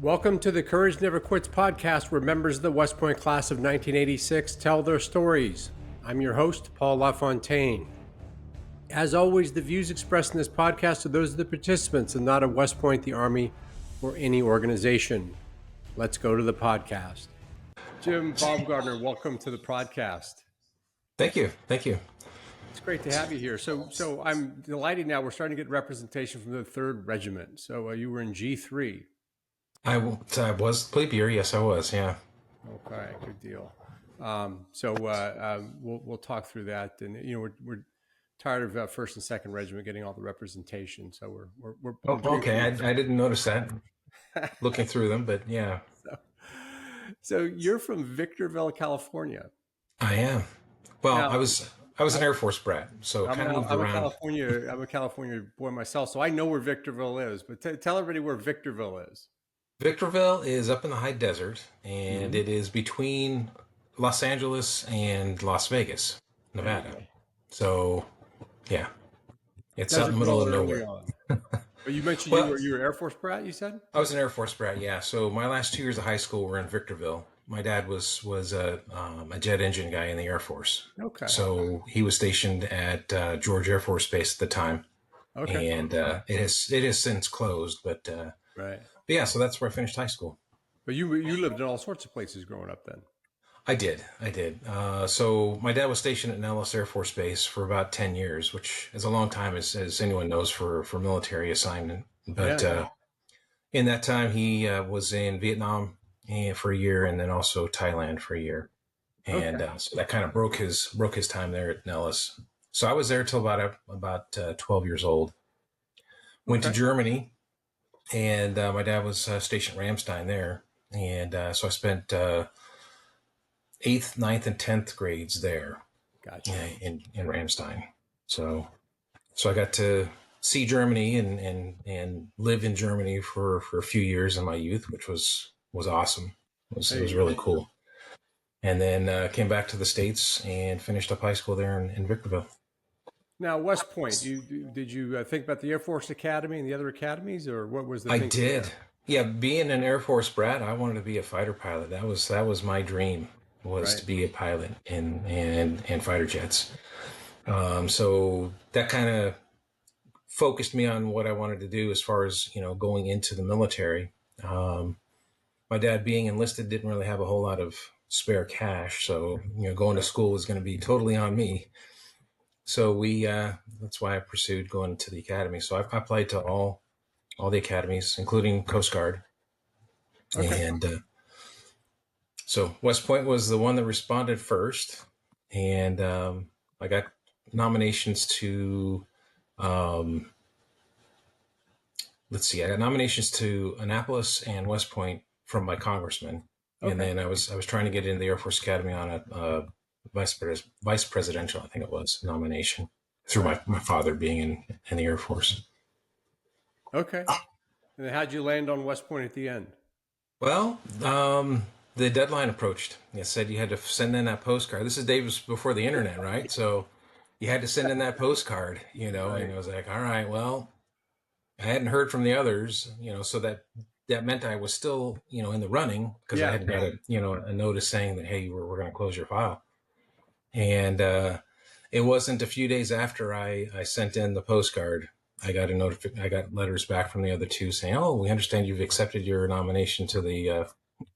Welcome to the Courage Never Quits podcast, where members of the West Point class of 1986 tell their stories. I'm your host, Paul LaFontaine. As always, the views expressed in this podcast are those of the participants and not of West Point, the Army, or any organization. Let's go to the podcast. Jim Baumgardner, welcome to the podcast. Thank you. It's great to have you here. So I'm delighted now we're starting to get representation from the 3rd Regiment. So you were in G3. I was plebe year. Yes, I was. Yeah. Okay, good deal. We'll talk through that, and we're tired of 1st and 2nd Regiment getting all the representation. So we're okay. I didn't notice that looking through them, but yeah. So you're from Victorville, California. I am. Well, now, I was an Air Force brat, so kind of moved around. I'm a California boy myself, so I know where Victorville is. But tell everybody where Victorville is. Victorville is up in the high desert, and it is between Los Angeles and Las Vegas, Nevada. Okay. So, yeah, it's out in the middle of nowhere. But you mentioned you were Air Force brat, you said? I was an Air Force brat, yeah. So my last 2 years of high school were in Victorville. My dad was a jet engine guy in the Air Force. Okay. So he was stationed at George Air Force Base at the time. Okay. And it has since closed, but right. But yeah, so that's where I finished high school. But you lived in all sorts of places growing up then. I did. So my dad was stationed at Nellis Air Force Base for about 10 years, which is a long time, as anyone knows, for military assignment. But in that time, he was in Vietnam for a year, and then also Thailand for a year. And so that kind of broke his time there at Nellis. So I was there till about 12 years old. Went to Germany. And my dad was stationed at Ramstein there. And so I spent 8th, 9th, and 10th grades there. Gotcha. In Ramstein. So I got to see Germany and live in Germany for a few years in my youth, which was awesome. It was really cool. And then came back to the States and finished up high school there in Victorville. Now, West Point, did you think about the Air Force Academy and the other academies, or what was the thing? I did. There? Yeah, being an Air Force brat, I wanted to be a fighter pilot. That was my dream, to be a pilot and fighter jets. So that kind of focused me on what I wanted to do as far as, going into the military. My dad being enlisted didn't really have a whole lot of spare cash, so going to school was going to be totally on me. So that's why I pursued going to the academy. So I applied to all the academies, including Coast Guard. Okay. And so West Point was the one that responded first. And I got nominations to, I got nominations to Annapolis and West Point from my congressman. Okay. And then I was trying to get into the Air Force Academy on a vice presidential, I think it was, nomination through my father being in the Air Force. Okay. And then how'd you land on West Point at the end? Well, the deadline approached. It said you had to send in that postcard. This is days before the internet, right? So you had to send in that postcard, and I was like, all right, well, I hadn't heard from the others, so that meant I was still, in the running because I hadn't got a notice saying that, hey, we're going to close your file. And it wasn't a few days after I sent in the postcard, I got I got letters back from the other two saying, "Oh, we understand you've accepted your nomination to the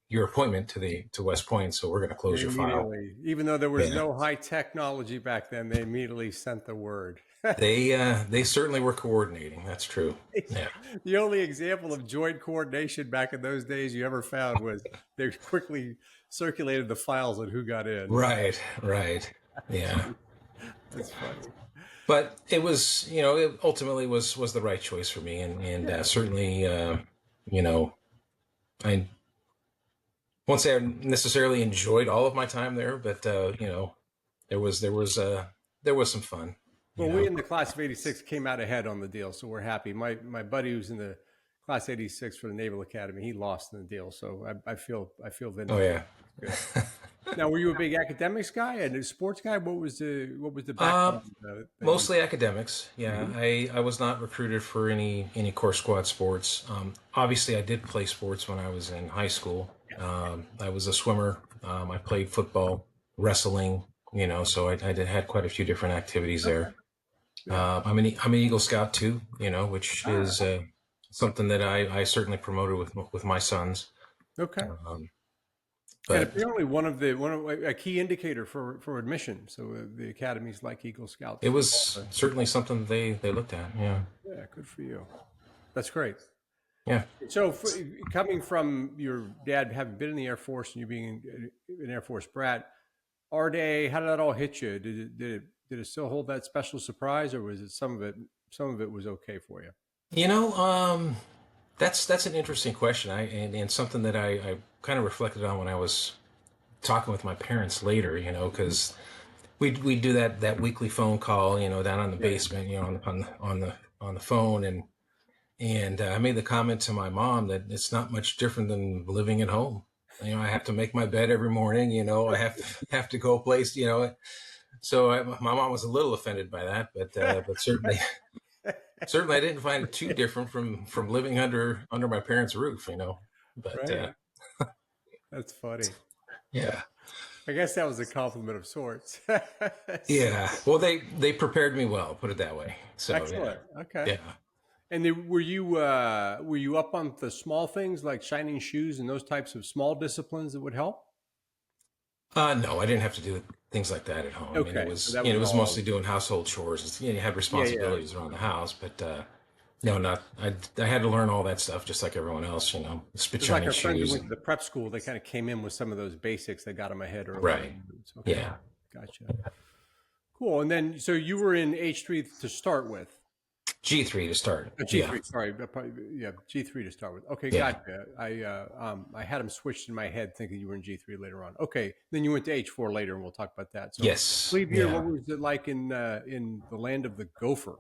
your appointment to West Point, so we're going to close your file." Even though there was no high technology back then, they immediately sent the word. They certainly were coordinating. That's true. Yeah. The only example of joint coordination back in those days you ever found was they quickly circulated the files on who got in. Right. Yeah. That's funny. But it was, it ultimately was the right choice for me, and certainly, I won't say I necessarily enjoyed all of my time there, but there was some fun. Well, we in the class of '86 came out ahead on the deal, so we're happy. My buddy who's in the class '86 for the Naval Academy, he lost in the deal, so I feel vindicated. Oh yeah. Now, were you a big academics guy and a sports guy? What was the Um, background that you? Mostly academics. Yeah, Mhm. I was not recruited for any core squad sports. Obviously, I did play sports when I was in high school. I was a swimmer. I played football, wrestling. So had quite a few different activities Okay. there. Yeah. I'm an Eagle Scout too. Which Ah, is something that I certainly promoted with my sons. okay. Um, And but apparently, one of a key indicator for admission. So the academies like Eagle it Scouts. was certainly something they looked at. Yeah, Yeah, good for you. That's great. yeah. So, coming from your dad having been in the Air Force and you being an Air Force brat, how did that all hit you? Did it still hold that special surprise, or was it some of it was okay for you? You know, that's an interesting question. And something that I kind of reflected on when I was talking with my parents later. Mhm. Because we do that weekly phone call. Down on the Yeah, yeah. basement. On the phone, and I made the comment to my mom that it's not much different than living at home. I have to make my bed every morning. I have to go place. So my mom was a little offended by that, but certainly I didn't find it too different from living under my parents' roof. But Right. That's funny. yeah, I guess that was a compliment of sorts. yeah. Well, they prepared me well, put it that way. So yeah, Excellent. Okay. yeah. And were you up on the small things like shining shoes and those types of small disciplines that would help? No, I didn't have to do things like that at home. I mean, it Okay, so was that it was was all. mostly doing household chores. You had Yeah, yeah. responsibilities around the house, but no, not I had to learn all that stuff just like everyone else. Spit It's like shining our friends who shoes went to and the prep school. They kind of came in with some of those basics that got them ahead early right. on. It's okay, Yeah, gotcha. Cool. And then, so you were in H3 to start with. G3 to start. Yeah, G3, sorry, yeah, G3 to start with. Okay, yeah. gotcha. I had them switched in my head, thinking you were in G3 later on. Okay, then you went to H4 later, and we'll talk about that. So, Yes, leave year. What yeah. was it like in the land of the gopher?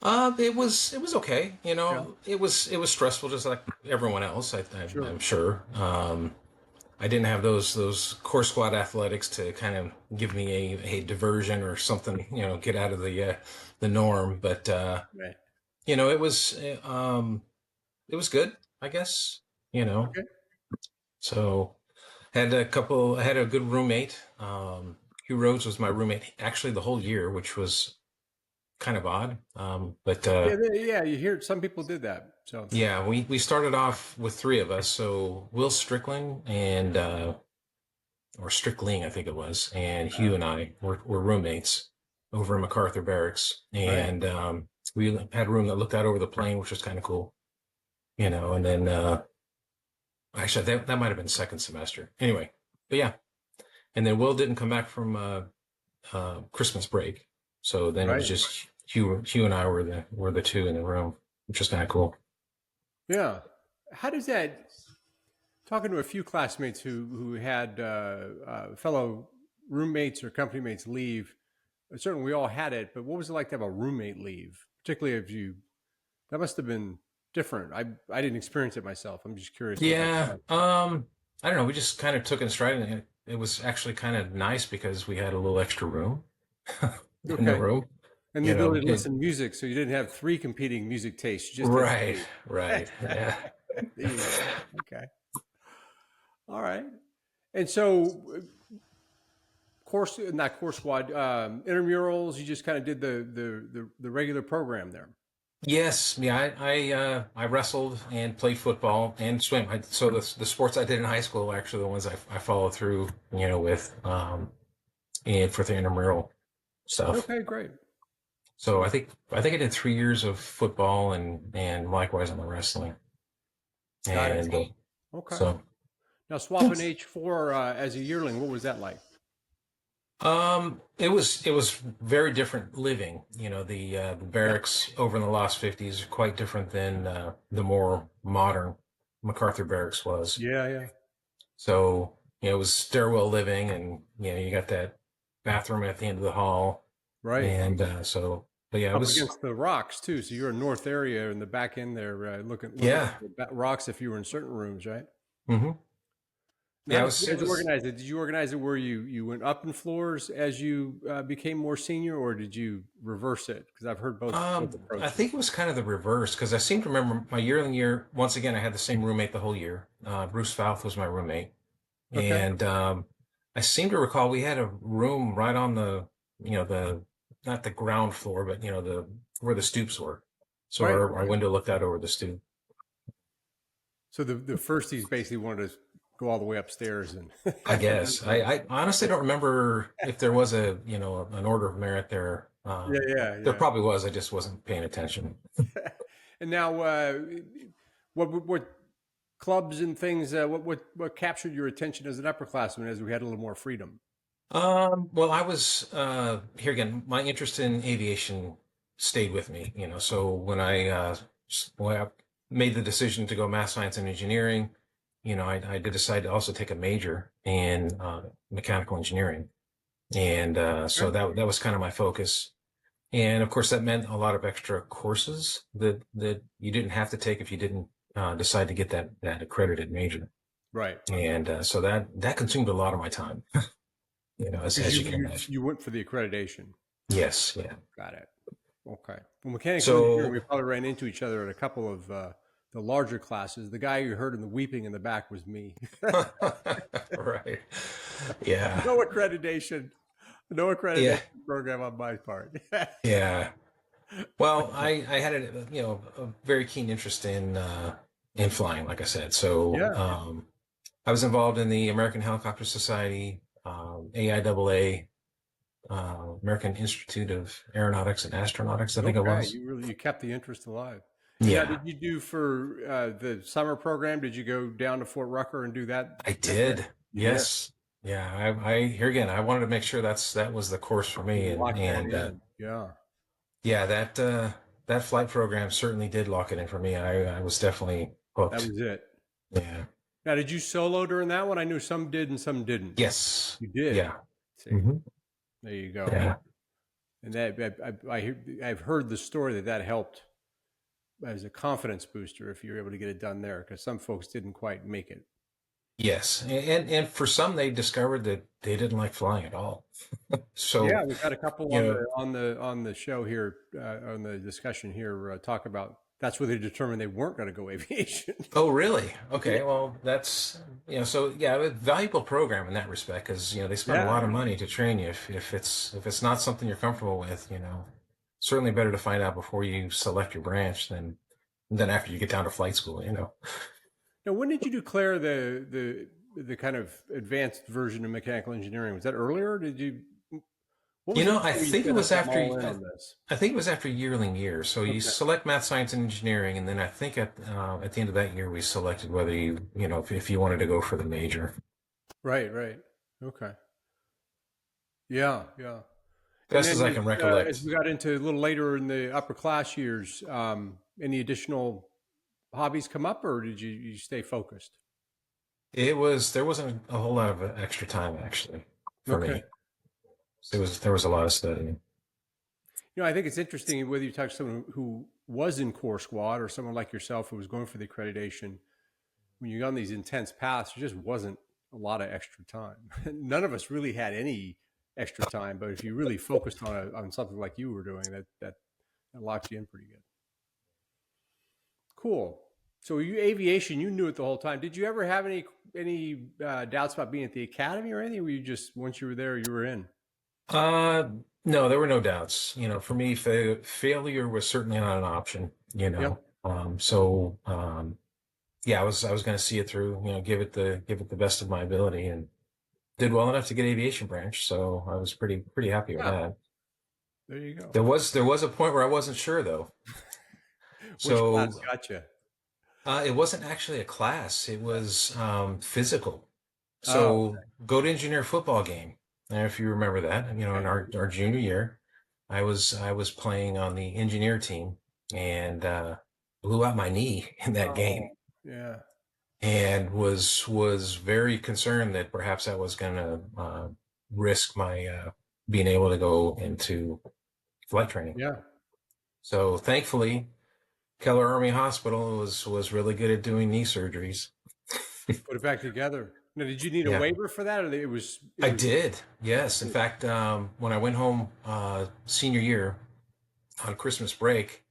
It was okay. Yeah, It was stressful, just like everyone else. I'm sure. sure. I didn't have those core squad athletics to kind of give me a diversion or something. Get out of the norm. But Right. it was good, I guess. You know, Okay. so I had a good roommate. Hugh Rhodes was my roommate actually the whole year, which was kind of odd. But Yeah, yeah. You hear some people did that. So yeah, we started off with three of us. So Will Strickling or Strickling, I think it was, and Hugh and I were roommates over in MacArthur Barracks, right. and we had a room that looked out over the plain, which was kind of cool. And then actually that might have been second semester. Anyway, but yeah, and then Will didn't come back from Christmas break, so then it was Right. just Hugh and I were the two in the room, which was kind of cool. Yeah. How does that? Talking to a few classmates who had fellow roommates or company mates leave. Certainly, we all had it, but what was it like to have a roommate leave? Particularly if you that must have been different. I didn't experience it myself. I'm just curious what that's Yeah, like. I don't know. We just kind of took it in stride, and it was actually kind of nice because we had a little extra room in the Okay, room. and the You know, ability to it, listen to music, so you didn't have three competing music tastes. You just had right, two. right, yeah. There you go. Okay. All right. And so, course, not course squad, intramurals. You just kind of did the regular program there. Yes, yeah. I wrestled and played football and swim. So the sports I did in high school are actually the ones I followed through. With and for the intramural stuff. Okay, great. So I think I did 3 years of football and likewise on the wrestling. Got it. And Okay. so Now swapping H4 as a yearling, what was that like? it was very different living. The Yeah. barracks over in the Lost 50s are quite different than the more modern MacArthur barracks was. Yeah, yeah. So it was stairwell living, and you got that bathroom at the end of the hall, Right. and but yeah, it Up was against the rocks too. So you're in North area in the back end there, looking at yeah. the rocks if you were in certain rooms, right? Hmm. Yeah, How did you organize it? Did you organize it where you went up in floors as you became more senior, or did you reverse it? Because I've heard both I approaches. think it was kind of the reverse because I seem to remember my yearling year. Once again, I had the same roommate the whole year. Bruce Fouth was my roommate, Okay. and I seem to recall we had a room right on the, the not the ground floor, but the where the stoops were. So Right. our window looked out over the stoop. So the firsties basically wanted to go all the way upstairs and I guess I honestly don't remember if there was an order of merit there. There yeah. probably was. I just wasn't paying attention. And now, what clubs and things? What captured your attention as an upperclassman as we had a little more freedom? Well, I was here again. My interest in aviation stayed with me. So when I made the decision to go math science and engineering, I did decide to also take a major in mechanical engineering, and so Okay. that was kind of my focus. And of course, that meant a lot of extra courses that you didn't have to take if you didn't decide to get that accredited major. Right. And so that consumed a lot of my time, Because as you can imagine. you went for the accreditation. Yes, yeah. Got it. Okay. Well, mechanical engineering, we So, probably ran into each other at a couple of the larger classes. The guy you heard in the weeping in the back was me. right. Yeah. No accreditation. No Yeah. accreditation program on my part. Yeah. Well, I had a very keen interest in flying, like I said. So, Yeah. I was involved in the American Helicopter Society, AIAA, American Institute of Aeronautics and Astronautics, I think it Okay. was. You kept the interest alive. And now, did Yeah, you do for the summer program? Did you go down to Fort Rucker and do that? I did. You did. Yes. Yeah. I here again, I wanted to make sure that was the course for me. And, Lock that and, in. Yeah. yeah, that flight program certainly did lock it in for me. I was definitely That hooked. was it. Yeah. Now, did you solo during that one? I knew some did and some didn't. Yes. You did. Yeah. See, Hmm. there you go. Yeah. And I've heard the story that helped as a confidence booster if you're able to get it done there, because some folks didn't quite make it. Yes. And for some, they discovered that they didn't like flying at all. Yeah, So, we've had a couple you on know, the show here on the discussion here talk about that's where they determined they weren't going to go aviation. oh, really? Yeah, Okay. Well, so yeah, a valuable program in that respect because, they spend a yeah, lot of money to train you. If it's not something you're comfortable with, certainly better to find out before you select your branch than after you get down to flight school. Now, when did you declare the kind of advanced version of mechanical engineering? Was that earlier? Did you? What was the I year you think it said, was I'm after all in on this? I think it was after yearling year. So you Okay. select math, science, and engineering, and then I think at the end of that year we selected whether if you wanted to go for the major. Right, right. Okay. Yeah, yeah. And Best then as I can as recollect. we got into a little later in the upper class years, any additional hobbies come up, or did you stay focused? There wasn't a whole lot of extra time actually for Okay. me. There was a lot of studying. I think it's interesting whether you talk to someone who was in core squad or someone like yourself who was going for the accreditation. When you're on these intense paths, there just wasn't a lot of extra time. None of us really had any extra time, but if you really focused on something like you were doing, that locks you in pretty good. Cool. So you aviation, you knew it the whole time. Did you ever have any doubts about being at the academy or anything? Were you just once you were there, you were in? Uh, no, there were no doubts. For me, failure was certainly not an option. Yep. Yeah, I was going to see it through. Give it the best of my ability, and did well enough to get aviation branch. So I was pretty happy with Yeah. that. There you go. There was a point where I wasn't sure though. Which class So got you? it wasn't actually a class; it was physical. Oh, So go to engineer football game. And if you remember that, in okay. our junior year, I was playing on the engineer team and blew out my knee in that Oh, game, yeah. and was very concerned that perhaps I was going to risk my being able to go into flight training. Yeah. So thankfully, Keller Army Hospital was really good at doing knee surgeries. Put it back together. Now, did you need a Yeah, waiver for that, or it I was? did. Yes. In fact, when I went home senior year on Christmas break,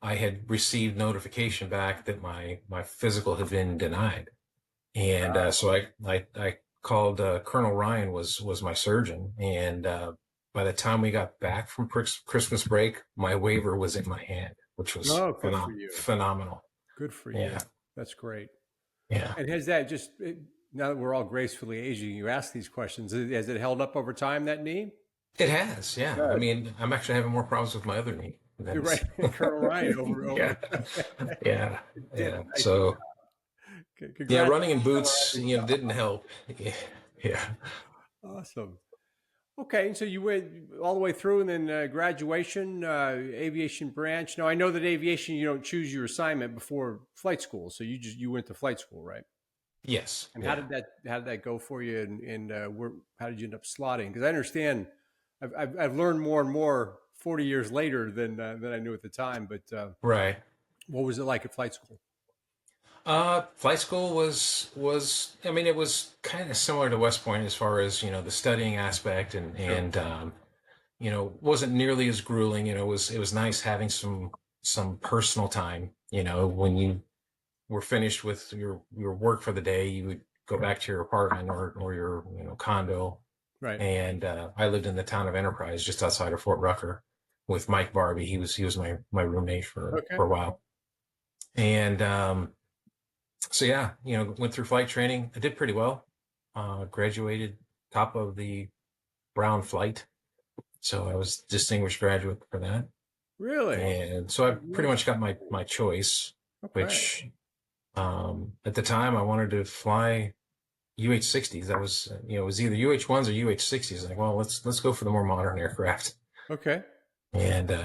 I had received notification back that my physical had been denied. And so I called Colonel Ryan was my surgeon, and by the time we got back from Christmas break, my waiver was in my hand, which was Oh, good for you. phenomenal. Good for you. Yeah, That's great. yeah, And has that now that we're all gracefully aging, you ask these questions, has it held up over time, that knee? it has. Yeah, I Good. mean, I'm actually having more problems with my other knee than You're right. this. Colonel Ryan Yeah, yeah, did a yeah. nice So job. yeah, Congrats. running in boots, didn't help. Yeah. Awesome. Okay, so you went all the way through, and then graduation, aviation branch. Now I know that aviation, you don't choose your assignment before flight school, so you went to flight school, right? Yes. And Yeah. how did that go for you, and how did you end up slotting? Because I understand, I've learned more and more 40 years later than I knew at the time. But Right. what was it like at flight school? Flight school was I mean it was kind of similar to West Point as far as the studying aspect Sure. and wasn't nearly as grueling. It was nice having some personal time. When you were finished with your work for the day, you would go back to your apartment or your condo. Right. And I lived in the town of Enterprise, just outside of Fort Rucker, with Mike Barbie. He was my roommate Okay. for a while, and so yeah, went through flight training. I did pretty well. Graduated top of the Brown flight, so I was distinguished graduate for that. Really? And so I pretty much got my choice, Okay. which at the time I wanted to fly UH-60s. That was it was either UH-1s or UH-60s. Like, well, let's go for the more modern aircraft. Okay. And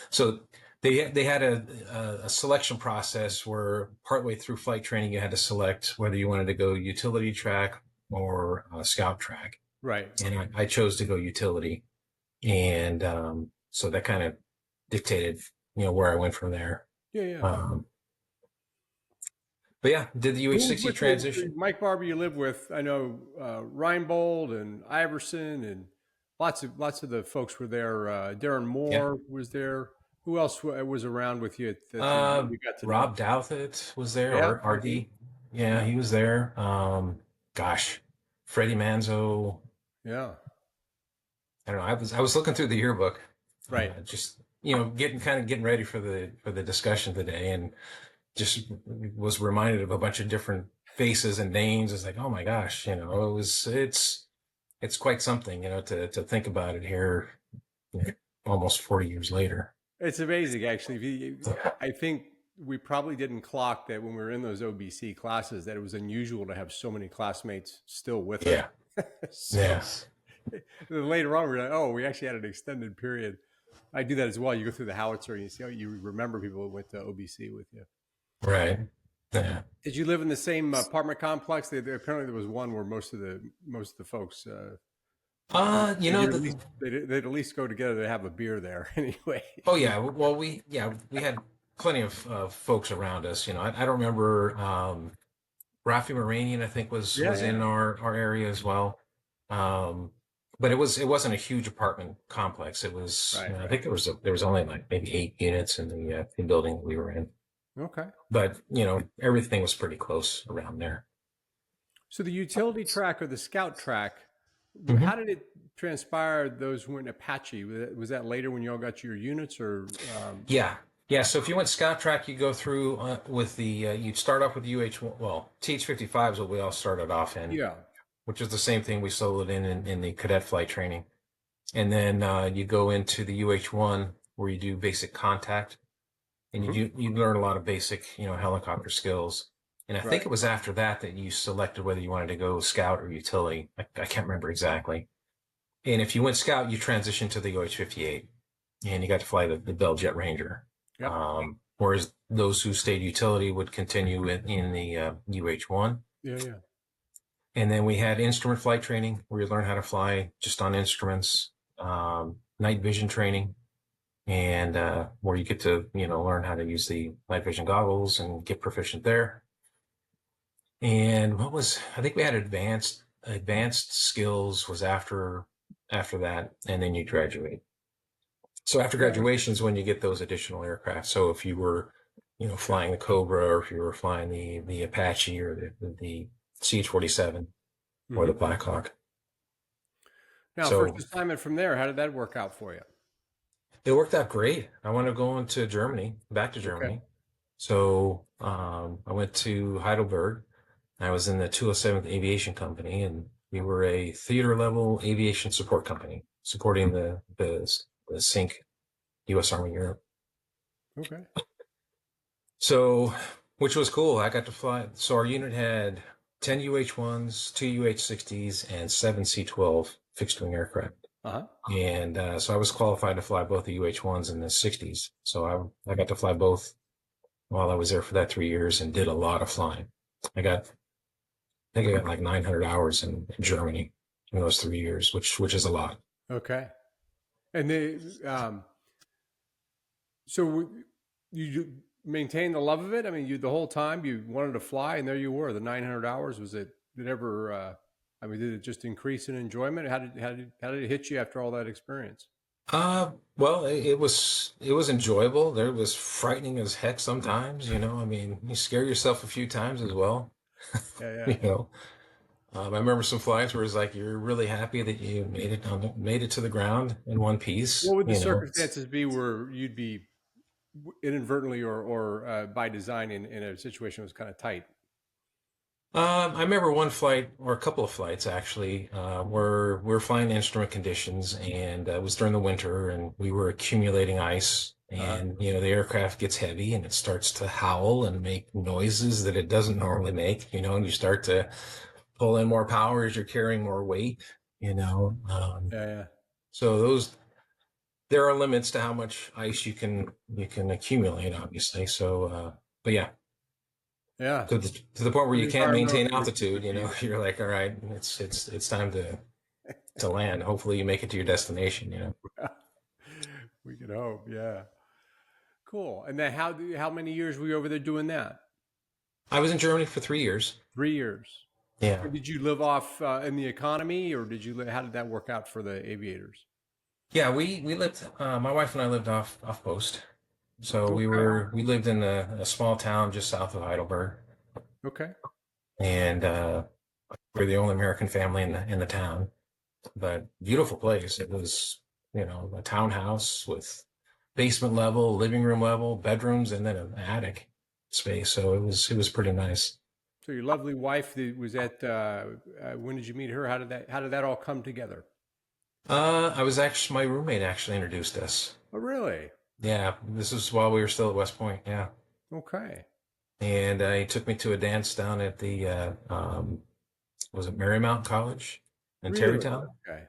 so they had a selection process where partway through flight training you had to select whether you wanted to go utility track or scout track. Right. And I chose to go utility, and so that kind of dictated where I went from there. Yeah. Yeah. Um, but yeah, did the Who was UH-60 with you? transition. Mike Barber, you live with? I know Reinbold and Iverson and lots of the folks were there. Darren Yeah. Moore was there. Who else was around with you that you got to know? Rob Douthit was there, Yeah. or RD. Yeah, he was there. Gosh, Freddie Manzo. Yeah. I don't know. I was looking through the yearbook, Right. just getting ready for the discussion today, and just was reminded of a bunch of different faces and names. It's like, oh my gosh, it's quite something, to think about it here, almost 40 years later. It's amazing, actually. I think we probably didn't clock that when we were in those OBC classes that it was unusual to have so many classmates still with us. Yeah, So yeah, then later on, we're like, oh, we actually had an extended period. I do that as well. You go through the howitzer and you see how you remember people who went to OBC with you. right, yeah. Did you live in the same apartment complex? Apparently, there was one where most of the folks. You know, They'd at least go together to have a beer there anyway. oh yeah, well we had plenty of folks around us. I don't remember. Rafi Moranian, I think, was Yeah, in yeah. our area as well. Um, but it wasn't a huge apartment complex. It was, Right, I right. think there was only like maybe 8 units in the building that we were in. Okay. But everything was pretty close around there. So the utility track or the scout track, Hmm. how did it transpire? Those were in Apache. Was that later when you all got your units, or? Yeah, yeah. So if you went scout track, you go through with the you'd start off with TH-55 is what we all started off in, Yeah. which is the same thing we soloed in the cadet flight training. And then you go into the UH-1 where you do basic contact, and Hmm. you learn a lot of basic helicopter skills. And I Right. think it was after that you selected whether you wanted to go scout or utility. I can't remember exactly. And if you went scout, you transitioned to the UH-58, and you got to fly the Bell Jet Ranger. Yep. Whereas those who stayed utility would continue in the UH-1. Yeah. Yeah. And then we had instrument flight training where you learn how to fly just on instruments, night vision training, and where you get to learn how to use the night vision goggles and get proficient there. And I think we had advanced skills was after that, and then you graduate. So after Yeah. graduation is when you get those additional aircraft. So if you were, flying the Cobra, or if you were flying the Apache, or the CH-47 or the Hmm. Black Hawk. Now, first So assignment from there, how did that work out for you? it worked out great. I wanted to go into back to Okay. Germany. So I went to Heidelberg. I was in the 207th Aviation Company, and we were a theater level aviation support company supporting the SYNC U.S. Army Europe. Okay. So, which was cool. I got to fly. So our unit had 10 UH-1s, 2 UH-60s, and 7 C-12 fixed wing aircraft. Uh-huh. And so I was qualified to fly both the UH-1s and the 60s. So I got to fly both while I was there for that 3 years, and did a lot of flying. I think I got like 900 hours in Germany in those 3 years, which is a lot. Okay. And so you maintain the love of it? I mean, the whole time you wanted to fly, and there you were, the 900 hours. Did it ever, did it just increase in enjoyment? How did it hit you after all that experience? Well, it was enjoyable. There was frightening as heck sometimes, I mean, you scare yourself a few times as well, Yeah, you yeah. know. I remember some flights where it's like you're really happy that you made it to the ground in one piece, What would the circumstances be where you'd be inadvertently or by design in a situation that was kind of tight? I remember one flight, or a couple of flights actually, where we were flying instrument conditions, and it was during the winter, and we were accumulating ice, Uh-huh. and the aircraft gets heavy and it starts to howl and make noises that it doesn't normally make, and you start to pull in more power as you're carrying more weight, you know. Yeah, yeah. So there are limits to how much ice you can accumulate, obviously. So, but yeah, Yeah. to the point where What you can't environmental maintain conditions altitude, would be you're like, all right, it's time to land. Hopefully you make it to your destination. we could hope, yeah. Cool. And then how many years were you over there doing that? I was in Germany for 3 years. 3 years. Yeah. And did you live off in the economy, or how did that work out for the aviators? Yeah, we lived, my wife and I lived off post. So Okay. we lived in a small town just south of Heidelberg, Okay. and we're the only American family in the town. But beautiful place. It was, a townhouse with basement level, living room level, bedrooms, and then an attic space. So it was pretty nice. So your lovely wife was at when did you meet her? How did that all come together? I was actually my roommate actually introduced us. Oh, really? Yeah, this is while we were still at West Point. Yeah, Okay. and he took me to a dance down at the was it Marymount College in Really? Tarrytown, Okay.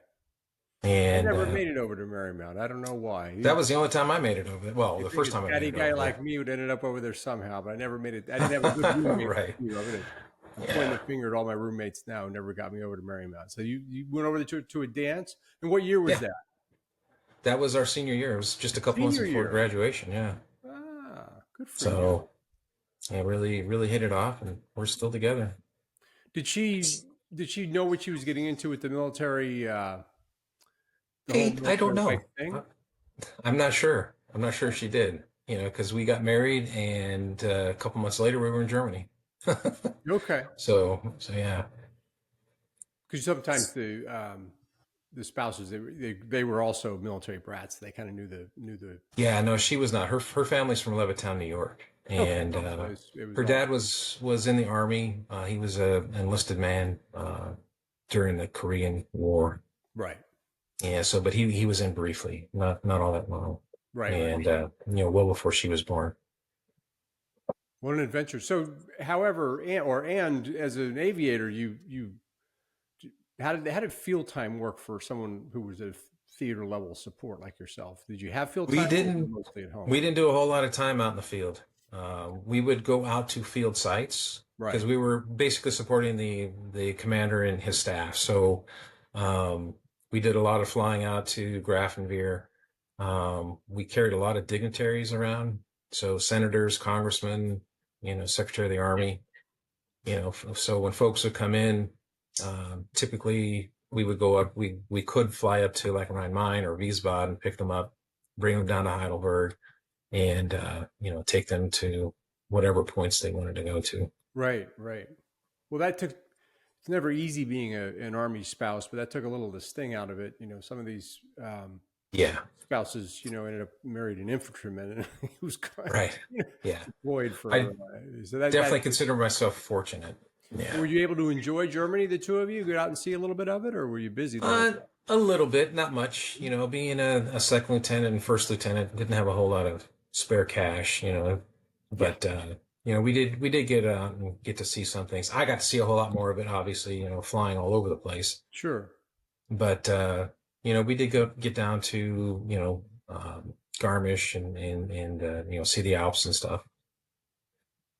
I and never made it over to Marymount. I don't know why. that was the only time I made it over there. Well, You the think first a time I made chatty it guy over like there. me would ended up over there somehow, but I never made it. I didn't have a good roommate like Right. you. I'm pointing Yeah. the finger at all my roommates now who never got me over to Marymount. So you went over there to a dance, and what year was Yeah. that? That was our senior year. It was just a couple months Senior before year. graduation. Yeah. Ah, good for you. So yeah, really, really hit it off, and we're still together. Did she did she know what she was getting into with the military, the whole I don't military life know. thing? I'm not sure. I'm not sure if she did. Because we got married, and a couple months later we were in Germany. Okay, So yeah. because sometimes the spouses they were also military brats. They kind of knew the. Yeah, no, she was not. Her family's from Levittown, New York, Okay, and so it was her all dad was in the army. He was an enlisted man during the Korean War. right, Yeah, so but he was in briefly, not all that long, right. and well before she was born. What an adventure! So, however, and as an aviator, you how did field time work for someone who was at theater level support like yourself? Did you have field We time, or were you didn't mostly at home? we didn't do a whole lot of time out in the field. We would go out to field sites because Right. we were basically supporting the commander and his staff. So um, we did a lot of flying out to Grafenwehr. We carried a lot of dignitaries around, so senators, congressmen, Secretary of the Army. So when folks would come in, typically we would go up, we could fly up to like Rhein-Main or Wiesbaden and pick them up, bring them down to Heidelberg, and, take them to whatever points they wanted to go to. Right. Well, it's never easy being an Army spouse, but that took a little of the sting out of it. Some of these spouses, ended up married an infantryman, and he was Right. Yeah. deployed for. I definitely consider myself fortunate. Yeah. Were you able to enjoy Germany, the two of you? Get out and see a little bit of it, or were you busy? A little bit, not much. Being a second lieutenant and first lieutenant, didn't have a whole lot of spare cash. But we did get out and get to see some things. I got to see a whole lot more of it, obviously. Flying all over the place. Sure. But we did get down to Garmisch and see the Alps and stuff.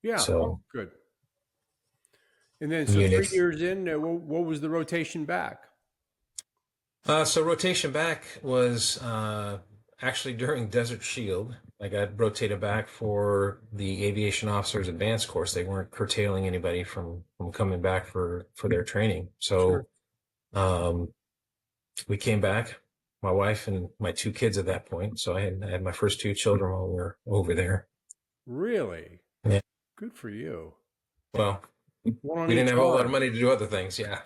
Yeah. So good. And then, so 3 years in, what was the rotation back? So rotation back was actually during Desert Shield. I got rotated back for the aviation officers advanced course. They weren't curtailing anybody from coming back for their training. So we came back, my wife and my two kids at that point. So I had my first two children while we were over there. Really? Yeah. Good for you. Well, we didn't have a whole lot of money to do other things. Yeah.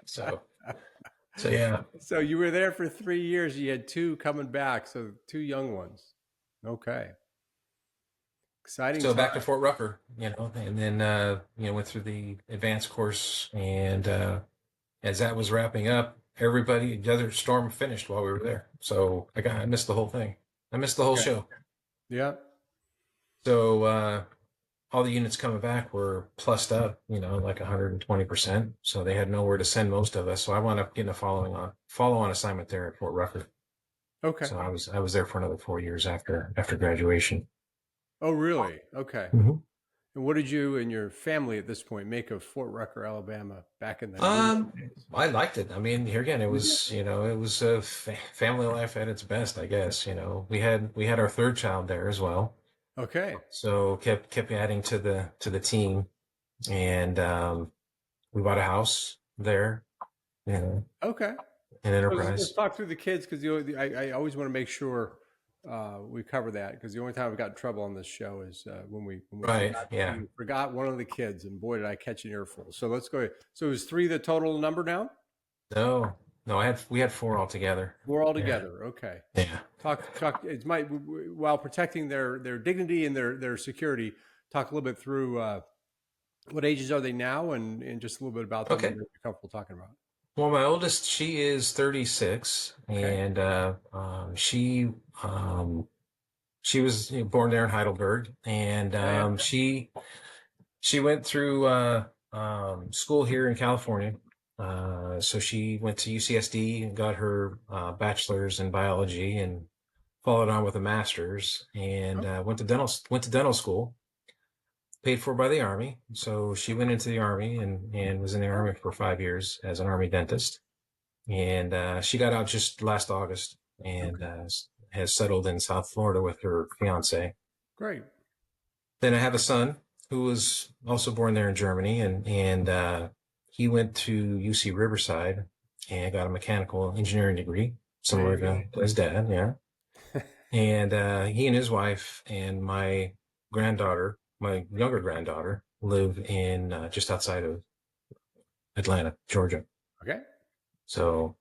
So yeah. So you were there for 3 years. You had two coming back. So two young ones. Okay. Exciting. So back to Fort Rucker, and then, went through the advanced course. And as that was wrapping up, the other storm finished while we were there. So I missed the whole thing. I missed the whole show. Yeah. So all the units coming back were plussed up, like 120%. So they had nowhere to send most of us. So I wound up getting a follow-on assignment there at Fort Rucker. Okay. So I was there for another 4 years after graduation. Oh, really? Okay. Mm-hmm. And what did you and your family at this point make of Fort Rucker, Alabama, back in the days? I liked it. I mean, here again, it was it was a family life at its best, I guess. We had our third child there as well. Okay. So kept adding to the team, and we bought a house there. Okay. An Enterprise. Let's talk through the kids, because I always want to make sure we cover that, because the only time we got in trouble on this show is when we forgot one of the kids, and boy, did I catch an earful. So let's go ahead. So is 3 the total number now? No, we had 4 altogether. 4 altogether. Yeah. Okay. Yeah. Talk. It's while protecting their dignity and their security. Talk a little bit through what ages are they now, and just a little bit about them. Okay. That you're comfortable talking about. Well, my oldest, she is 36, okay. And she was born there in Heidelberg, and she went through school here in California. So she went to UCSD and got her bachelor's in biology, and followed on with a master's, and went to dental school, paid for by the Army. So she went into the Army and was in the Army for 5 years as an Army dentist. And she got out just last August, and has settled in South Florida with her fiance. Great. Then I have a son who was also born there in Germany, and he went to UC Riverside and got a mechanical engineering degree, similar to his dad. Yeah. And he and his wife and my younger granddaughter, live in just outside of Atlanta, Georgia. Okay. So,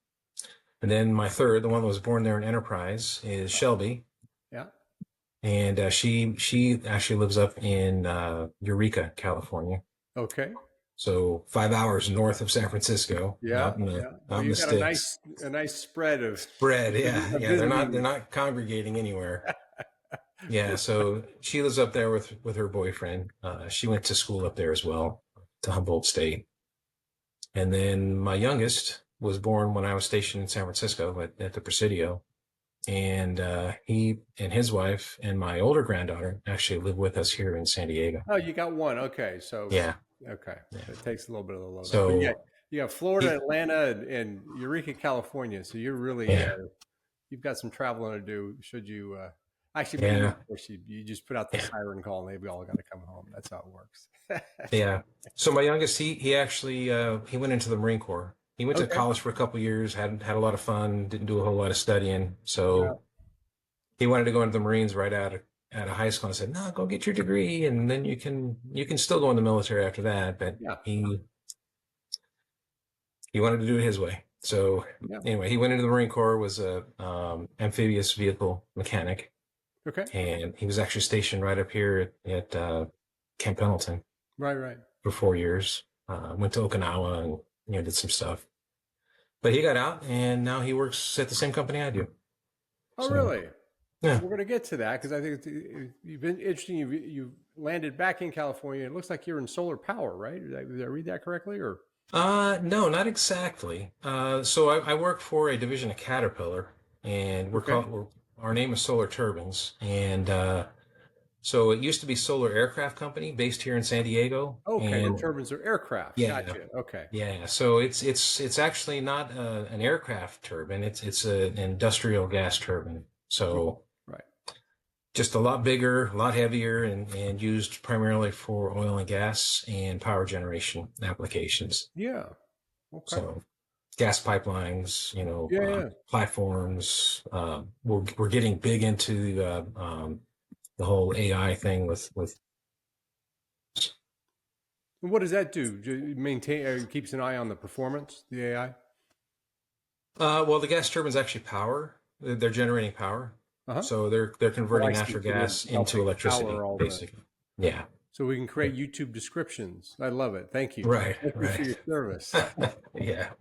and then my third, the one that was born there in Enterprise, is Shelby. Yeah. And she actually lives up in Eureka, California. Okay. So 5 hours north of San Francisco. Yeah. You got a nice spread. Yeah. They're not congregating anywhere. Yeah. So she lives up there with her boyfriend. She went to school up there as well, to Humboldt State. And then my youngest was born when I was stationed in San Francisco at the Presidio. And he and his wife and my older granddaughter actually live with us here in San Diego. Oh, you got one. Okay. So yeah. Okay. Yeah. It takes a little bit of the load. So you got Florida, Atlanta, and Eureka, California. So you're really you've got some traveling to do. Should you of course you just put out the siren call and they've all got to come home. That's how it works. Yeah. So my youngest, he actually he went into the Marine Corps. He went to Okay. college for a couple of years, had a lot of fun, didn't do a whole lot of studying. Yeah. So he wanted to go into the Marines right out of high school. And I said, no, go get your degree, and then you can still go in the military after that. But Yeah. he wanted to do it his way. So Yeah. anyway, he went into the Marine Corps, was a amphibious vehicle mechanic, Okay. and he was actually stationed right up here at Camp Pendleton Right. for 4 years. Went to Okinawa and did some stuff. But he got out, and now he works at the same company I do. Oh, So, really? yeah. We're going to get to that because I think you've been interesting. You've landed back in California. It looks like you're in solar power, right? Did I read that correctly? Or No, not exactly. So I work for a division of Caterpillar, and okay. our name is Solar Turbines, and so it used to be Solar Aircraft Company based here in San Diego, Okay, the and turbines are aircraft. yeah, Gotcha. Okay. yeah. So it's actually not an aircraft turbine. It's an industrial gas turbine. So Right. just a lot bigger, a lot heavier, and used primarily for oil and gas and power generation applications. Yeah. Okay. So gas pipelines, Yeah. platforms. We're getting big into the whole AI thing with. And what does that do? Maintain, keeps an eye on the performance, the AI? Well, the gas turbines actually power. They're generating power, Uh-huh. so they're Oh, converting I see. natural So they're gas into helping electricity, power all the. basically. Yeah. So we can create YouTube descriptions. I love it. Thank you. Right. Thank you for Right. your service. Yeah.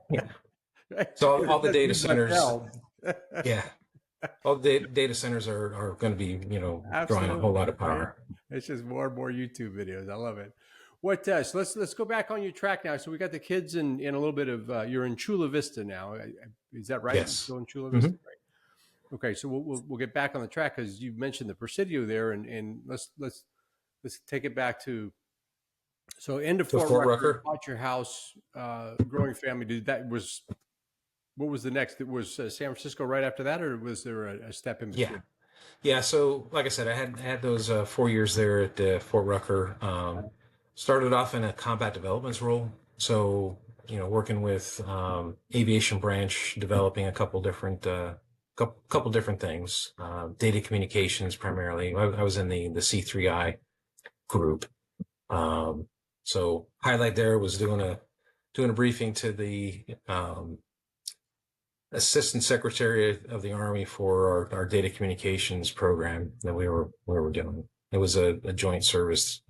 Yeah. So all the That's data me, my centers. pal. Yeah. All the data centers are going to be, drawing a whole lot Absolutely, of right? power. It's just more and more YouTube videos. I love it. What? So let's go back on your track now. So we got the kids in a little bit of. You're in Chula Vista now. Is that right? You're Yes. still in Chula Hmm. Vista, right? Okay, so we'll get back on the track because you mentioned the Presidio there, and let's take it back to. So end of So Fort Fort Rucker, Rucker. bought your house, growing family. Did that was what was the next? It was San Francisco right after that, or was there a step in Yeah. between? Yeah. So like I said, I had those 4 years there at Fort Rucker. Started off in a combat developments role. So, working with aviation branch, developing a couple different things, data communications primarily. I was in the C3I group. So highlight there was doing a briefing to the Assistant Secretary of the Army for our data communications program that we were doing. It was a joint service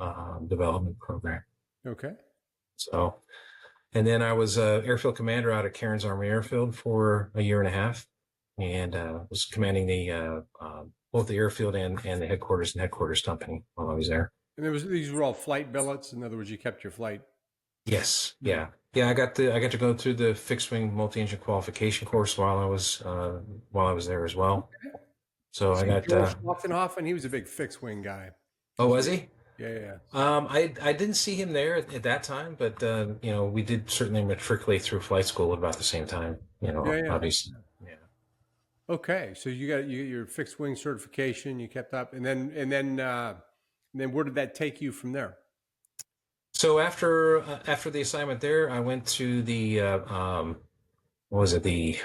development program. Okay. So, and then I was airfield commander out at Cairns Army Airfield for a year and a half, and was commanding the both the airfield and the headquarters company while I was there. And these were all flight billets. In other words, you kept your flight. Yes, yeah. I got to go through the fixed wing multi-engine qualification course while I was there as well. So I See got. George Schloffenhofen, he was a big fixed wing guy. Oh, was he? Yeah. I didn't see him there at that time, but we did certainly matriculate through flight school at about the same time. Yeah. Obviously. Yeah. Okay, so you got your fixed wing certification. You kept up, and then where did that take you from there? So after the assignment there, I went to the what was it the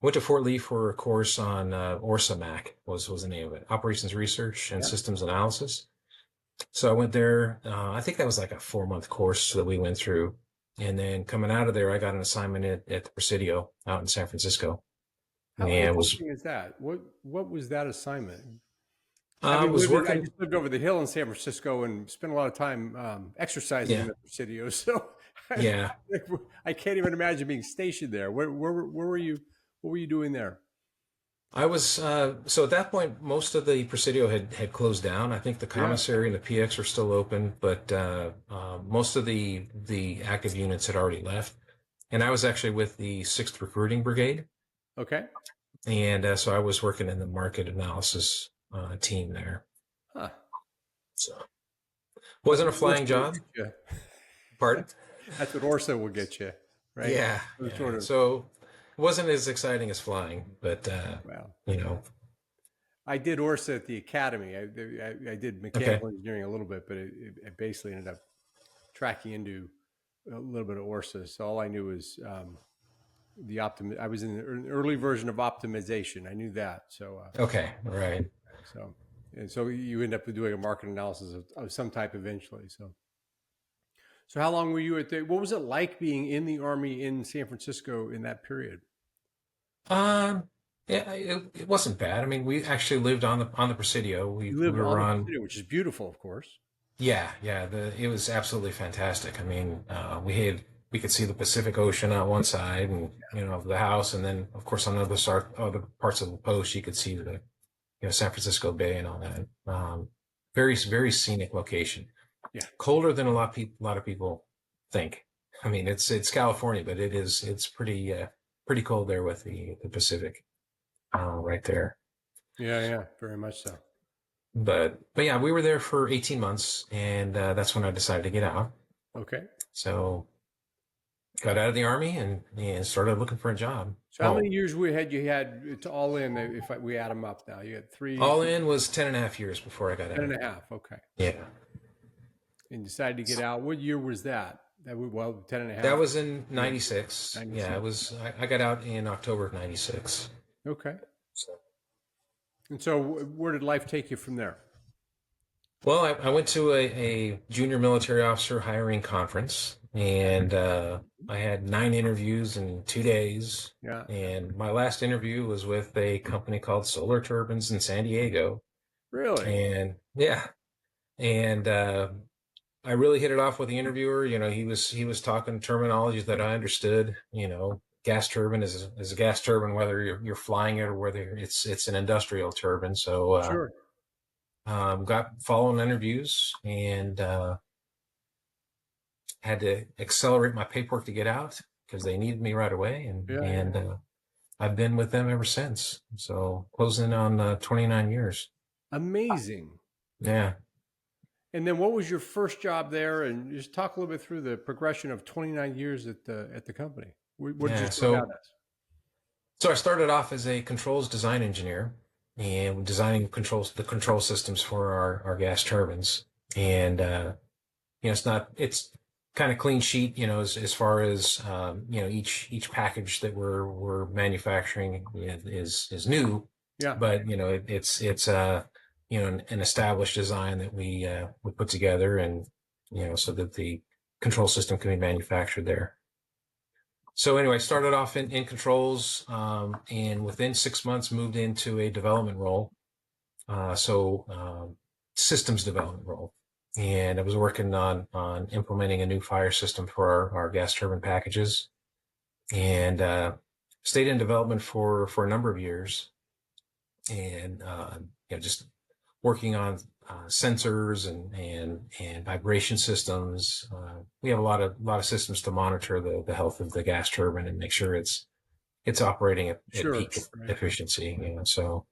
went to Fort Lee for a course on ORSA-MAC was the name of it, Operations Research and Yeah. Systems Analysis. So I went there. I think that was like a 4-month course that we went through, and then coming out of there, I got an assignment at the Presidio out in San Francisco, How and interesting is that? What was that assignment? was I working. just lived over the hill in San Francisco and spent a lot of time exercising in Yeah, the Presidio. So yeah. I can't even imagine being stationed there. Where were you? What were you doing there? I was so at that point, most of the Presidio had closed down. I think the Yeah. commissary and the PX were still open, but most of the active units had already left. And I was actually with the 6th Recruiting Brigade, Okay. and so I was working in the market analysis team there. Huh. So That's wasn't a what Orsa flying will job. get you. Pardon? That's what Orsa will get you, right? Yeah, Some yeah. So it wasn't as exciting as flying, but well, you know, I did ORSA at the academy. I did Okay. mechanical engineering a little bit, but it basically ended up tracking into a little bit of ORSA. So all I knew was I was in an early version of optimization. I knew that. Okay. Right. So and so you end up doing a market analysis of some type eventually. So how long were you at what was it like being in the Army in San Francisco in that period? Um, yeah, it wasn't bad. I mean, we actually lived on the Presidio. You We lived were on the on. Presidio, which is beautiful, of course. Yeah. It was absolutely fantastic. I mean, we could see the Pacific Ocean on one side, and of the house, and then of course on other parts of the post, you could see the San Francisco Bay and all that. Very scenic location. Yeah. Colder than a lot of people think. I mean, it's California, but it's pretty cold there with the Pacific right there. Yeah, very much so. But yeah, we were there for 18 months, and that's when I decided to get out. Okay. So got out of the army and started looking for a job. So how many years you had to all in? If we add them up now, you had All in was 10 and a half years before I got ten out. and a half. Okay. Yeah. And decided to get out. What year was that? Well, 10 and a half. That was in 96. 96. Yeah, I got out in October of 96. Okay. So. And so where did life take you from there? Well, I went to a junior military officer hiring conference, and I had 9 interviews in 2 days. Yeah. And my last interview was with a company called Solar Turbines in San Diego. Really? And yeah, and I really hit it off with the interviewer. He was talking terminologies that I understood. Gas turbine is a gas turbine, whether you're flying it or whether it's an industrial turbine. So Sure. got following interviews and had to accelerate my paperwork to get out because they needed me right away. And I've been with them ever since. So closing on 29 years. Amazing. Yeah. And then what was your first job there? And just talk a little bit through the progression of 29 years at the company. What did you start out as? So I started off as a controls design engineer and designing the control systems for our gas turbines. And it's kind of clean sheet, as far as each package that we're manufacturing is new. Yeah. But it's an established design that we put together, and so that the control system can be manufactured there. So anyway, started off in controls, and within 6 months moved into a development role. Systems development role. And I was working on implementing a new fire system for our gas turbine packages, and stayed in development for a number of years, and just working on sensors and vibration systems. We have a lot of systems to monitor the health of the gas turbine and make sure it's operating at peak efficiency. So.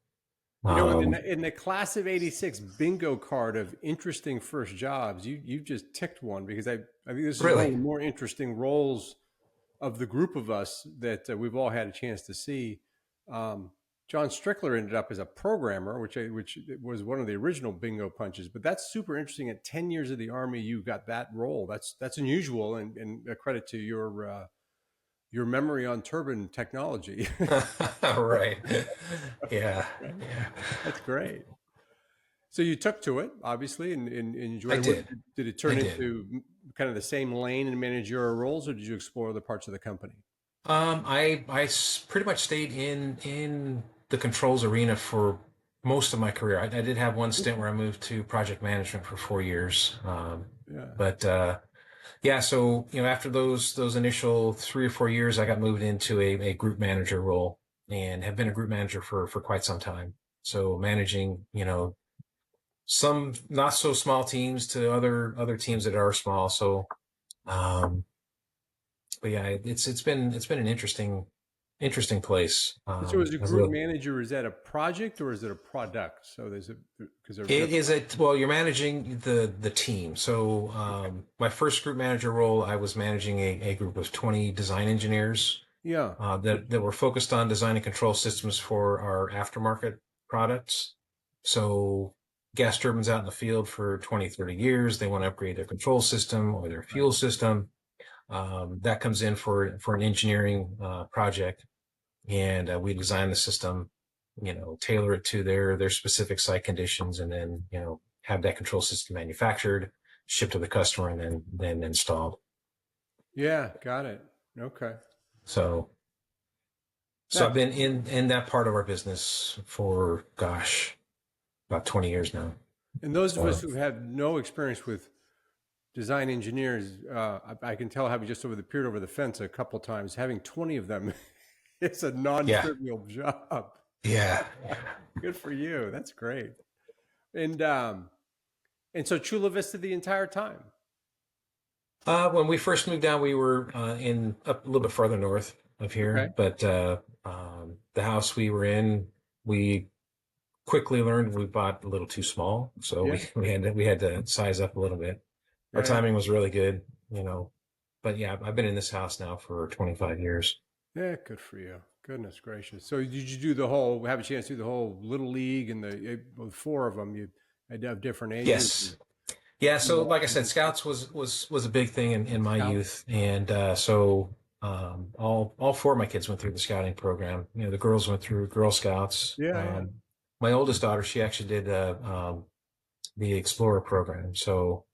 In the class of '86 bingo card of interesting first jobs, you just ticked one, because I think this is one of the more interesting roles of the group of us that we've all had a chance to see. John Strickler ended up as a programmer, which was one of the original bingo punches. But that's super interesting. At 10 years of the Army, you got that role. That's unusual, and a credit to your memory on turbine technology. Right. Yeah. That's great. So you took to it, obviously, and enjoyed it. Did it turn into kind of the same lane in managerial roles, or did you explore other parts of the company? I pretty much stayed in the controls arena for most of my career. I did have one stint where I moved to project management for 4 years. So after those initial 3 or 4 years, I got moved into a group manager role, and have been a group manager for quite some time. So managing some not so small teams to other teams that are small. So but yeah, it's been an interesting place. So as a group manager, is that a project or is it a product? So you're managing the team. So my first group manager role, I was managing a group of 20 design engineers. Yeah. That were focused on designing control systems for our aftermarket products. So gas turbines out in the field for 20, 30 years. They want to upgrade their control system or their fuel system. That comes in for an engineering project, and we design the system, tailor it to their specific site conditions, and then have that control system manufactured, shipped to the customer, and then installed. Yeah, got it. Okay. So I've been in that part of our business for about 20 years now. And those of us who have no experience with design engineers, I can tell, having just peered over the fence a couple of times, having 20 of them, it's a non-trivial job. Yeah. Good for you. That's great. And so Chula Vista the entire time. When we first moved down, we were up a little bit farther north of here, Okay. but the house we were in, we quickly learned we bought a little too small, so we had to size up a little bit. Our timing was really good, but yeah, I've been in this house now for 25 years. Yeah, good for you. Goodness gracious. So did you have a chance to do the whole Little League and the 4 of them? You had to have different ages? Yes. Yeah. So like I said, Scouts was a big thing in my youth. And so all 4 of my kids went through the scouting program. The girls went through Girl Scouts. Yeah. My oldest daughter, she actually did the Explorer program. So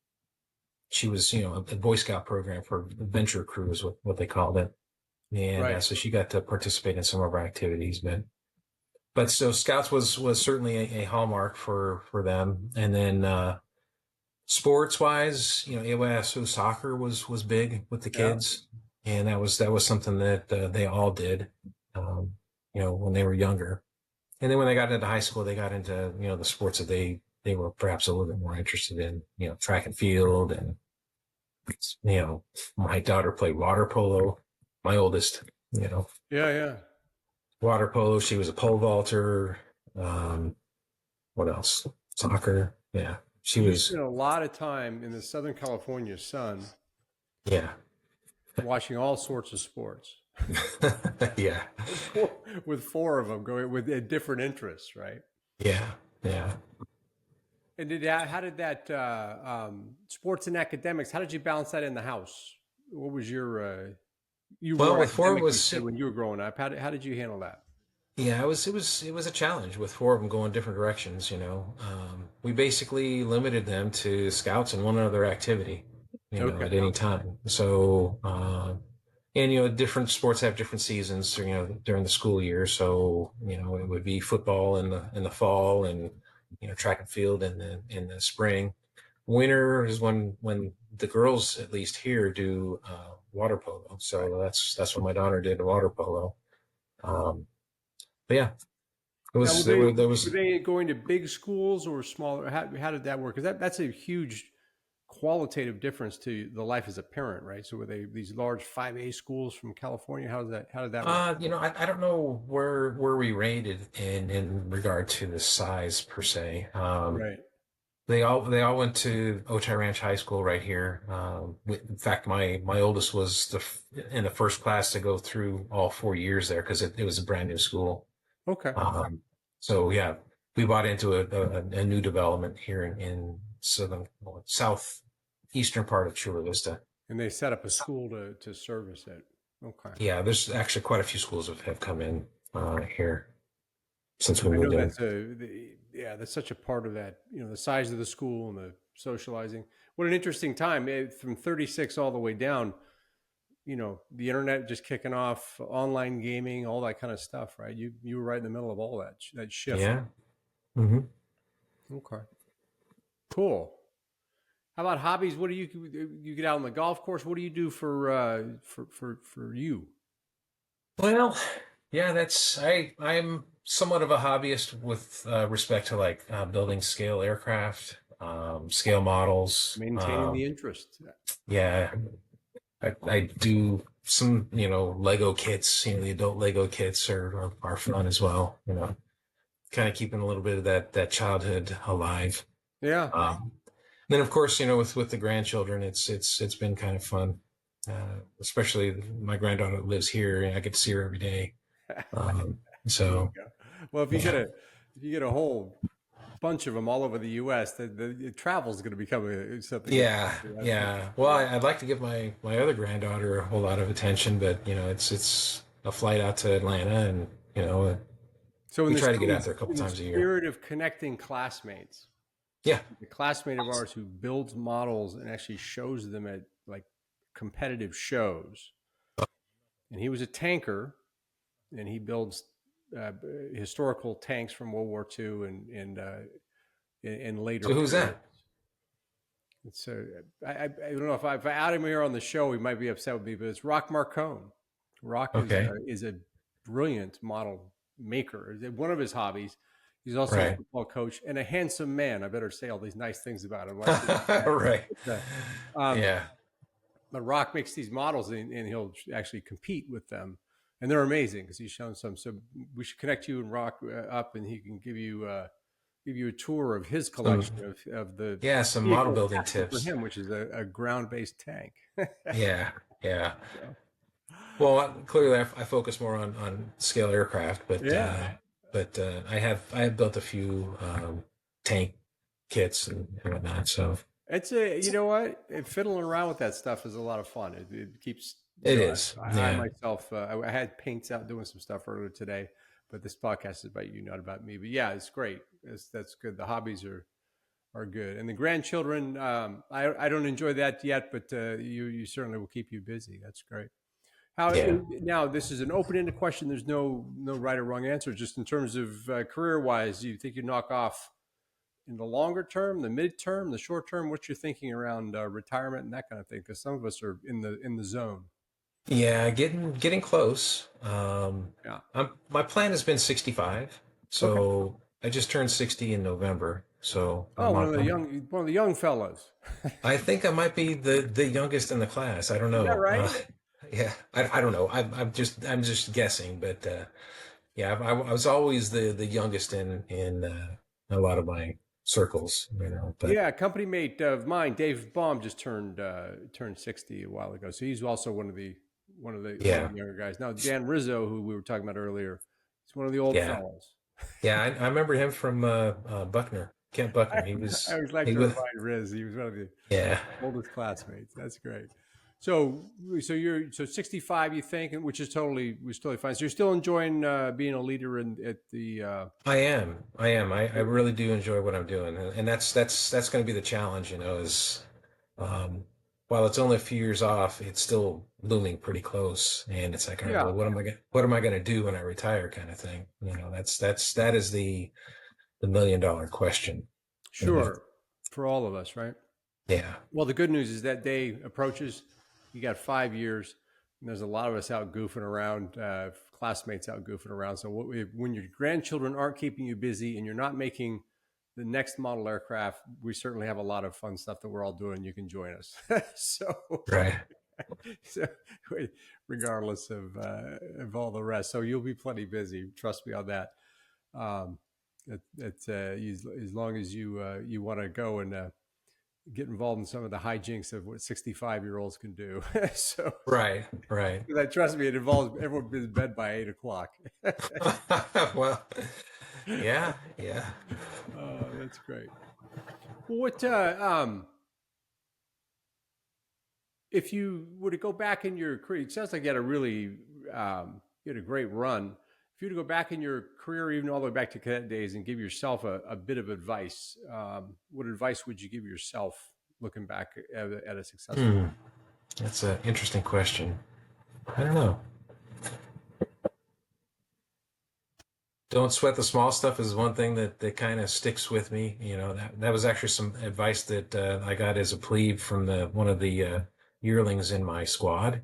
she was, a Boy Scout program for adventure crews, what they called it. And so she got to participate in some of our activities. But so Scouts was certainly a hallmark for them. And then sports wise, AYSO soccer was big with the kids. And that was something that they all did, when they were younger. And then when they got into high school, they got into, the sports that they were perhaps a little bit more interested in, track and field. And, my daughter played water polo, my oldest, water polo. She was a pole vaulter. What else? Soccer. Yeah. She spent a lot of time in the Southern California sun. Yeah. Watching all sorts of sports. Yeah. With 4 of them going with different interests, right? Yeah. Yeah. And how did that sports and academics? How did you balance that in the house? What was your with 4 was when you were growing up? How did you handle that? Yeah, it was a challenge with 4 of them going different directions. We basically limited them to Scouts and one other activity, at any time. So, and different sports have different seasons, during the school year. So, it would be football in the fall, and track and field in the spring. Winter is when the girls, at least here, do water polo. So that's what my daughter did, water polo. But yeah, were they going to big schools or smaller? How did that work? Because that's a huge qualitative difference to the life as a parent, right? So were they these large 5A schools from California? How did that work? I don't know where we rated in regard to the size per se. Right. They all went to Otay Ranch High School right here. In fact, my oldest was in the first class to go through all 4 years there, because it was a brand new school. Okay. So yeah, we bought into a new development here in southeastern part of Chula Vista. And they set up a school to service it. Okay. Yeah, there's actually quite a few schools have come in here since we moved in. That's such a part of that, the size of the school and the socializing. What an interesting time, from 36 all the way down, the internet just kicking off, online gaming, all that kind of stuff, right? You were right in the middle of all that shift. Yeah. Mm-hmm. Okay. Cool. How about hobbies? What do you get out on the golf course? What do you do for you? Well, yeah, I'm somewhat of a hobbyist with respect to building scale aircraft, scale models, maintaining the interest. Yeah, I do some Lego kits. The adult Lego kits are fun as well. Kind of keeping a little bit of that childhood alive. Yeah. Then of course with the grandchildren, it's been kind of fun. Especially my granddaughter lives here, and I get to see her every day. So, well, if you get a whole bunch of them all over the U.S. The travel is going to become something. Yeah. Well, I'd like to give my other granddaughter a whole lot of attention, but it's a flight out to Atlanta, and So we try to get out there a couple in the times a year. spirit of connecting classmates, Yeah. a classmate of ours who builds models and actually shows them at like competitive shows, and he was a tanker, and he builds historical tanks from World War II and later. So who's that? So I don't know if I out him here on the show, he might be upset with me, but it's Rock Marcone. Rock Okay. is a brilliant model maker. One of his hobbies. He's also a Right. football coach and a handsome man. I better say all these nice things about him. Right. Yeah. But Rock makes these models and he'll actually compete with them. And they're amazing because he's shown some. So we should connect you and Rock up, and he can give you a tour of his collection of the some model building tips for him, which is a ground-based tank. Yeah. Well, clearly I focus more on scale aircraft, but I have built a few tank kits and whatnot. So it's you know what, fiddling around with that stuff is a lot of fun. It keeps. It is. I myself, I had paints out doing some stuff earlier today, but this podcast is about you, not about me. But yeah, it's great. That's good. The hobbies are good, and the grandchildren. I don't enjoy that yet, but you certainly will keep you busy. That's great. Now this is an open-ended question. There's no right or wrong answer. Just in terms of career-wise, do you think you knock off in the longer term, the mid-term, the short term? What you're thinking around retirement and that kind of thing? Because some of us are in the zone. Yeah, getting close. My plan has been 65, so okay. I just turned 60 in November. So one of the young fellows. I think I might be the youngest in the class. I don't know. Is that right? Yeah, I don't know. I'm just guessing, but I was always the youngest in a lot of my circles, But yeah, a company mate of mine, Dave Baum, just turned 60 a while ago. So he's also one of the younger guys. Now Dan Rizzo, who we were talking about earlier, he's one of the old fellows. Yeah, I remember him from Buckner, Kent Buckner. He was. I always like to remind Riz. He was one of the oldest classmates. That's great. So you're 65, you think, which is totally fine. So you're still enjoying being a leader at the. I am. I really do enjoy what I'm doing, and that's going to be the challenge. Is while it's only a few years off, it's still looming pretty close, and it's like, well, what am I going to do when I retire, kind of thing. That is the $1 million question. Sure, for all of us, right? Yeah. Well, the good news is that day approaches. You got 5 years, and there's a lot of us out goofing around, classmates out goofing around. So when your grandchildren aren't keeping you busy and you're not making the next model aircraft, we certainly have a lot of fun stuff that we're all doing. You can join us. Right. So regardless of all the rest, so you'll be plenty busy. Trust me on that. As long as you want to go and get involved in some of the hijinks of what 65-year-olds can do. So right. Trust me, it involves everyone being in bed by 8:00. Well, yeah. Oh, that's great. What if you were to go back in your career? It sounds like you had a great run. If you were to go back in your career, even all the way back to cadet days, and give yourself a bit of advice, what advice would you give yourself looking back at a successful? That's an interesting question. I don't know. Don't sweat the small stuff is one thing that kind of sticks with me. That was actually some advice that I got as a plebe from one of the yearlings in my squad.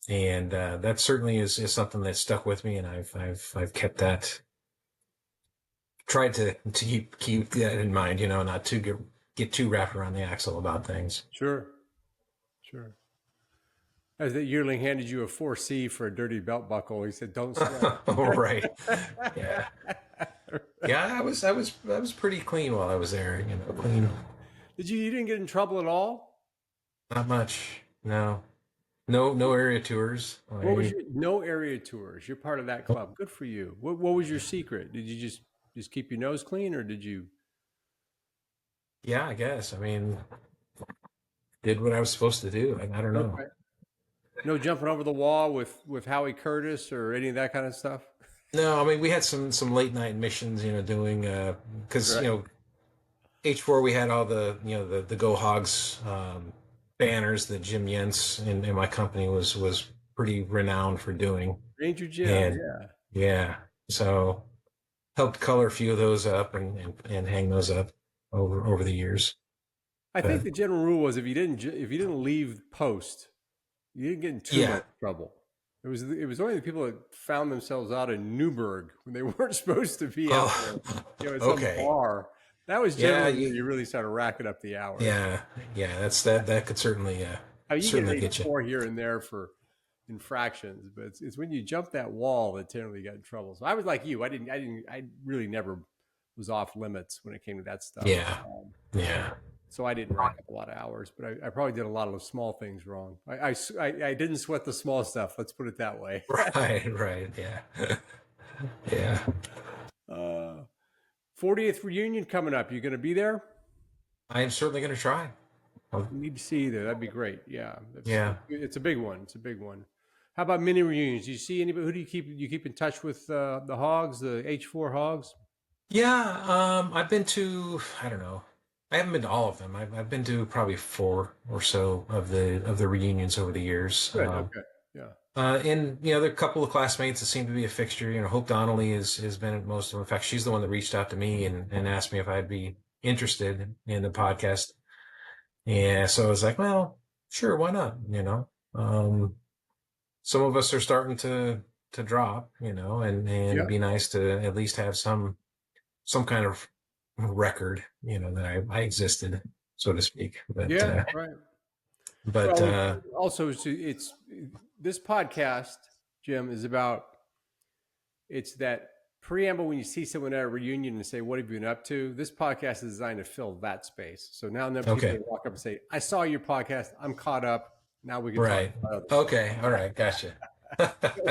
And that certainly is something that stuck with me, and I've kept that. Tried to keep that in mind, not to get too wrapped around the axle about things. Sure. As the yearling handed you a 4C for a dirty belt buckle, he said, "Don't sweat." Oh, right. Yeah. Yeah, I was pretty clean while I was there. Clean. You didn't get in trouble at all? Not much. No. No area tours. What was no area tours? You're part of that club. Good for you. What was your secret? Did you just Just keep your nose clean, or did you? Yeah, I guess. I mean, did what I was supposed to do. I don't know. Okay. No jumping over the wall with Howie Curtis or any of that kind of stuff. No, I mean, we had some late night missions, doing because Right. H4 we had all the the Go Hogs banners that Jim Yentz in my company was pretty renowned for doing. Ranger Jim, And yeah. yeah, so helped color a few of those up and hang those up over the years. I think But the general rule was if you didn't leave post, you didn't get in too yeah. much trouble. It was only the people that found themselves out in Newburgh when they weren't supposed to be out there, Oh, at some okay. bar. That was Yeah, generally where you really started racking up the hours. yeah. That could certainly I mean, you get an certainly get you. H4 here and there for infractions, but it's when you jump that wall that generally got in trouble. So I was like you. I really never was off limits when it came to that stuff. Yeah, yeah. So I didn't rack up a lot of hours, but I probably did a lot of the small things wrong. I didn't sweat the small stuff. Let's put it that way. Right, yeah. Yeah. 40th reunion coming up. You going to be there? I am certainly going to try. Need to see you there. That'd be great. Yeah. Yeah. It's a big one. It's a big one. How about mini reunions? Do you see anybody? Who do you keep in touch with? The Hogs, the H4 Hogs. Yeah, I've been to, I don't know. I haven't been to all of them. I've been to probably 4 or so of the reunions over the years. Good. Okay. Yeah. And there are a couple of classmates that seem to be a fixture. Hope Donnelly has been at most of them. In fact, she's the one that reached out to me and asked me if I'd be interested in the podcast. Yeah, so I was like, well, sure, why not? Some of us are starting to drop, and it'd be nice to at least have some kind of record, that I existed, so to speak. But Yeah. Right. but Well, also, it's this podcast, Jim, is about it's that preamble when you see someone at a reunion and say, "What have you been up to?" This podcast is designed to fill that space. So now and then people walk up and say, "I saw your podcast. I'm caught up. Now we can right. talk about Okay. All right. Gotcha.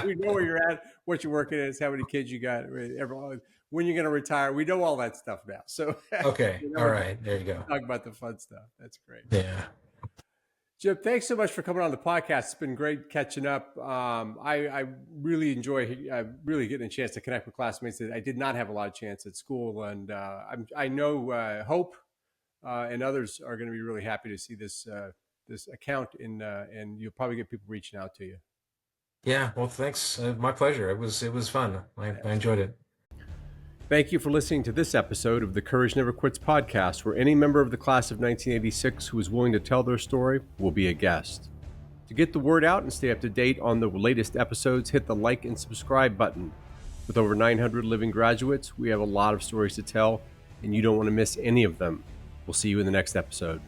we know where you're at, what you're working at, how many kids you got, everyone, when you're going to retire. We know all that stuff now. So Okay. All right. There you go. Talk about the fun stuff. That's great. Yeah. Jim, thanks so much for coming on the podcast. It's been great catching up. I really enjoy really getting a chance to connect with classmates that I did not have a lot of chance at school. And I know Hope and others are going to be really happy to see this account, and you'll probably get people reaching out to you. Yeah. Well, thanks. My pleasure. It was fun. I enjoyed it. Thank you for listening to this episode of the Courage Never Quits podcast, where any member of the class of 1986 who is willing to tell their story will be a guest. To get the word out and stay up to date on the latest episodes, hit the like and subscribe button. With over 900 living graduates, we have a lot of stories to tell, and you don't want to miss any of them. We'll see you in the next episode.